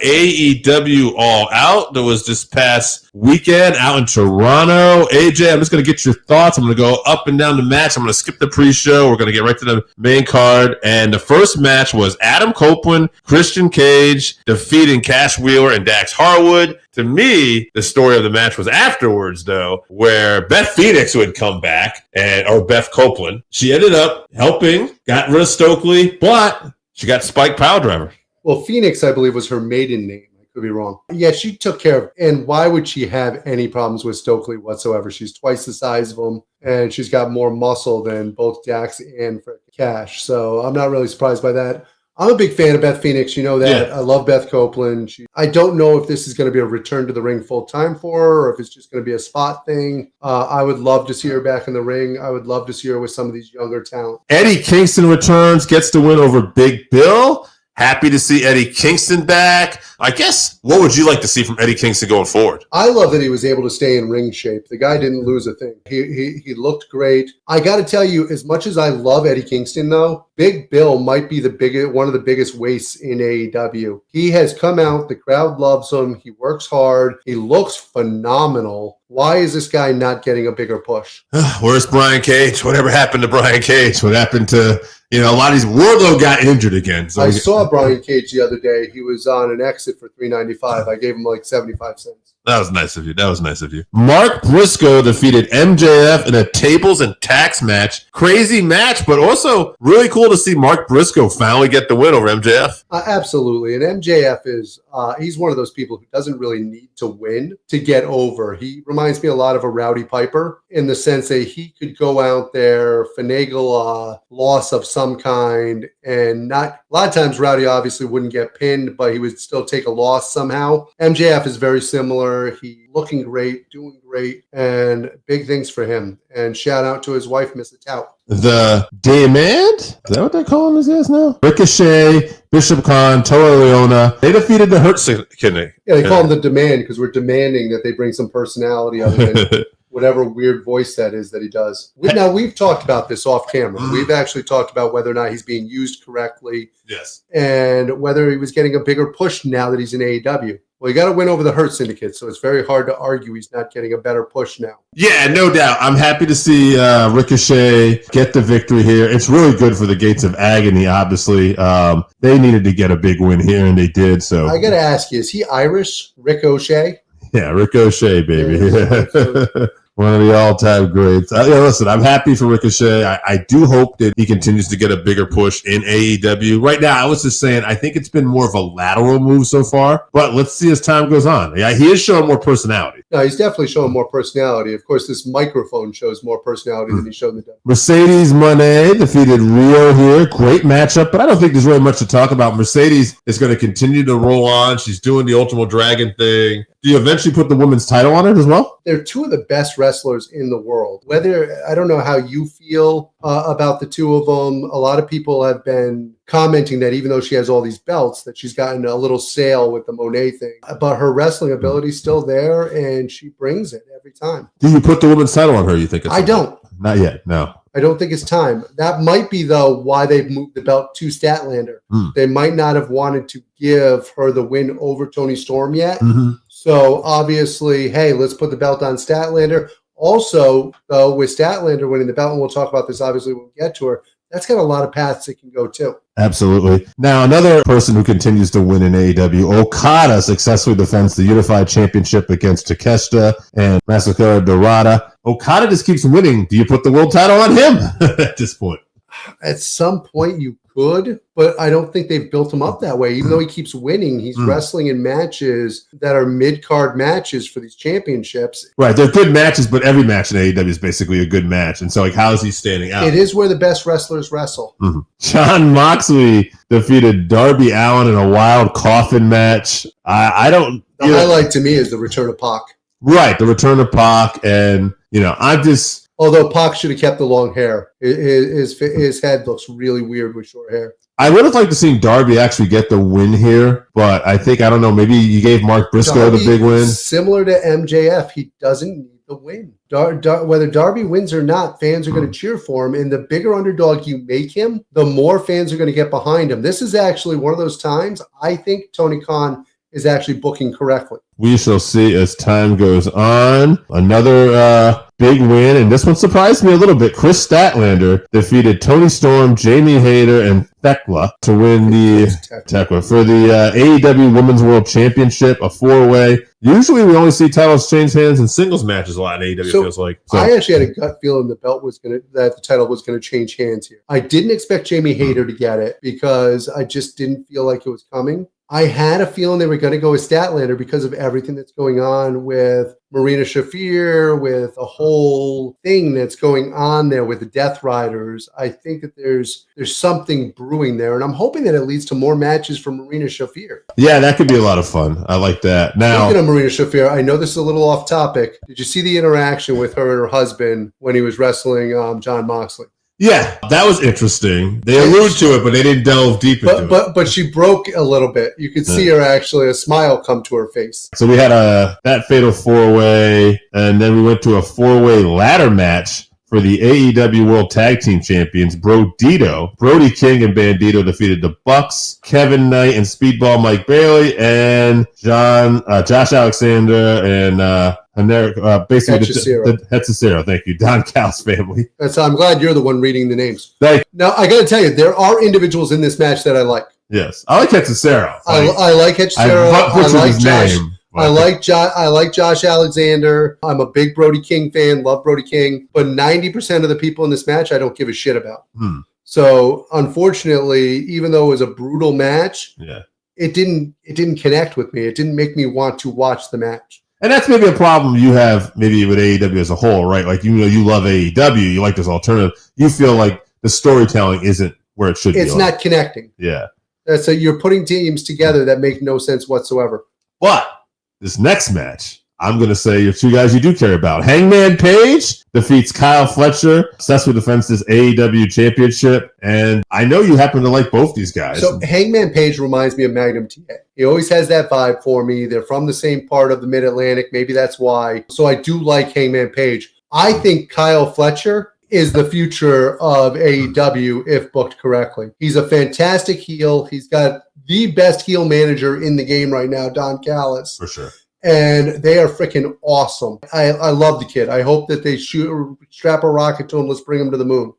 AEW All Out that was this past weekend out in Toronto. AJ, I'm just going to get your thoughts. I'm going to go up and down the match. I'm going to skip the pre-show. We're going to get right to the main card. And the first match was Adam Copeland, Christian Cage defeating Cash Wheeler and Dax Harwood. To me, the story of the match was afterwards, though, where Beth Phoenix would come back, or Beth Copeland. She ended up helping, got rid of Stokely, but she got Spike Piledriver. Well, Phoenix, I believe, was her maiden name. I could be wrong. Yeah, she took care of it. And why would she have any problems with Stokely whatsoever? She's twice the size of him, and she's got more muscle than both Dax and Cash. So I'm not really surprised by that. I'm a big fan of Beth Phoenix. You know that. Yeah. I love Beth Copeland. I don't know if this is going to be a return to the ring full time for her or if it's just going to be a spot thing. I would love to see her back in the ring. I would love to see her with some of these younger talent. Eddie Kingston returns, gets the win over Big Bill. Happy to see Eddie Kingston back. I guess, what would you like to see from Eddie Kingston going forward? I love that he was able to stay in ring shape. The guy didn't lose a thing. He looked great. I got to tell you, as much as I love Eddie Kingston, though, Big Bill might be one of the biggest wastes in AEW. He has come out. The crowd loves him. He works hard. He looks phenomenal. Why is this guy not getting a bigger push? Where's Brian Cage? Whatever happened to Brian Cage? What happened to, a lot of these... Wardlow got injured again. So I saw Brian Cage the other day. He was on an exit for $3.95. I gave him like 75 cents. That was nice of you. Mark Briscoe defeated MJF in a tables and tacks match. Crazy match, but also really cool to see Mark Briscoe finally get the win over MJF. Absolutely. And MJF is, he's one of those people who doesn't really need to win to get over. He reminds me a lot of a Rowdy Piper in the sense that he could go out there, finagle a loss of some kind, and a lot of times Rowdy obviously wouldn't get pinned, but he would still take a loss somehow. MJF is very similar. He looking great, doing great, and big things for him. And shout out to his wife, Mrs. Tout. The Demand? Is that what they're calling his ass now? Ricochet, Bishop Khan, Toa Leona. They defeated the Hurt Kidney. Yeah, they call him the Demand because we're demanding that they bring some personality other than whatever weird voice that is that he does. Now, we've talked about this off camera. We've actually talked about whether or not he's being used correctly. Yes. And whether he was getting a bigger push now that he's in AEW. Well, you got to win over the Hurt Syndicate, so it's very hard to argue he's not getting a better push now. Yeah, no doubt. I'm happy to see Ricochet get the victory here. It's really good for the Gates of Agony, obviously. They needed to get a big win here, and they did. So I got to ask you, is he Irish, Ricochet? Yeah, Ricochet, baby. Yeah, one of the all-time greats. Listen, I'm happy for Ricochet. I do hope that he continues to get a bigger push in AEW. Right now, I was just saying, I think it's been more of a lateral move so far, but let's see as time goes on. Yeah, he is showing more personality. No, he's definitely showing more personality. Of course, this microphone shows more personality than he showed in the day. Mercedes Moné defeated Rio here. Great matchup, but I don't think there's really much to talk about. Mercedes is going to continue to roll on. She's doing the Ultimate Dragon thing. Do you eventually put the women's title on it as well? They're two of the best wrestlers in the world. I don't know how you feel about the two of them. A lot of people have been commenting that even though she has all these belts, that she's gotten a little stale with the Monet thing. But her wrestling ability is still there, and she brings it every time. Do you put the women's title on her, you think? I don't. Not yet, no. I don't think it's time. That might be, though, why they've moved the belt to Statlander. They might not have wanted to give her the win over Toni Storm yet. So, obviously, hey, let's put the belt on Statlander. Also, though, with Statlander winning the belt, and we'll talk about this, obviously, when we get to her, that's got a lot of paths it can go, too. Absolutely. Now, another person who continues to win in AEW, Okada successfully defends the Unified Championship against Takeshita and Masakura Dorada. Okada just keeps winning. Do you put the world title on him at this point? At some point, you could, but I don't think they've built him up that way. Even though he keeps winning, he's wrestling in matches that are mid-card matches for these championships. Right, they're good matches, but every match in AEW is basically a good match. And so, how is he standing out? It is where the best wrestlers wrestle. John Moxley defeated Darby Allin in a wild coffin match. The highlight to me is the return of Pac. Right, the return of Pac, and I'm just. Although Pac should have kept the long hair. His head looks really weird with short hair. I would have liked to see Darby actually get the win here, but I don't know, maybe you gave Mark Briscoe the big win. Similar to MJF, he doesn't need the win. Whether Darby wins or not, fans are going to cheer for him, and the bigger underdog you make him, the more fans are going to get behind him. This is actually one of those times I think Tony Khan is actually booking correctly. We shall see as time goes on. Another big win, and this one surprised me a little bit. Chris Statlander defeated Tony Storm, Jamie Hayter, and Thekla to win the Tekla for the AEW Women's World Championship, a 4-way. Usually we only see titles change hands in singles matches a lot in AEW, feels like. So, I actually had a gut feeling that the title was going to change hands here. I didn't expect Jamie Hayter to get it because I just didn't feel like it was coming. I had a feeling they were going to go with Statlander because of everything that's going on with Marina Shafir, with a whole thing that's going on there with the Death Riders. I think that there's something brewing there, and I'm hoping that it leads to more matches for Marina Shafir. Yeah, that could be a lot of fun. I like that. Now, speaking of Marina Shafir, I know this is a little off topic. Did you see the interaction with her and her husband when he was wrestling John Moxley? Yeah, that was interesting. They allude to it, but they didn't delve deep into it. But she broke a little bit. You could see her actually, a smile come to her face. So we had that fatal 4-way, and then we went to a 4-way ladder match for the AEW World Tag Team Champions. Brody King and Bandito defeated the Bucks, Kevin Knight and Speedball Mike Bailey, and Josh Alexander and basically the Hechicero. Thank you, Don Callis family. I'm glad you're the one reading the names. Thank you. Now I got to tell you, there are individuals in this match that I like. Yes, I like Hechicero. I like Hechicero. I like Josh. I like Josh Alexander. I'm a big Brody King fan. Love Brody King. But 90% of the people in this match, I don't give a shit about. So unfortunately, even though it was a brutal match, it didn't connect with me. It didn't make me want to watch the match. And that's maybe a problem you have maybe with AEW as a whole, right? Like, you love AEW, you like this alternative. You feel like the storytelling isn't where it should be. It's not connecting. Yeah. So you're putting teams together that make no sense whatsoever. But this next match, I'm going to say your two guys you do care about. Hangman Page defeats Kyle Fletcher, successfully defends this AEW championship. And I know you happen to like both these guys. So Hangman Page reminds me of Magnum TA. He always has that vibe for me. They're from the same part of the Mid-Atlantic. Maybe that's why. So I do like Hangman Page. I think Kyle Fletcher is the future of AEW if booked correctly. He's a fantastic heel. He's got the best heel manager in the game right now, Don Callis. For sure. And they are freaking awesome. I love the kid. I hope that they strap a rocket to him. Let's bring him to the moon.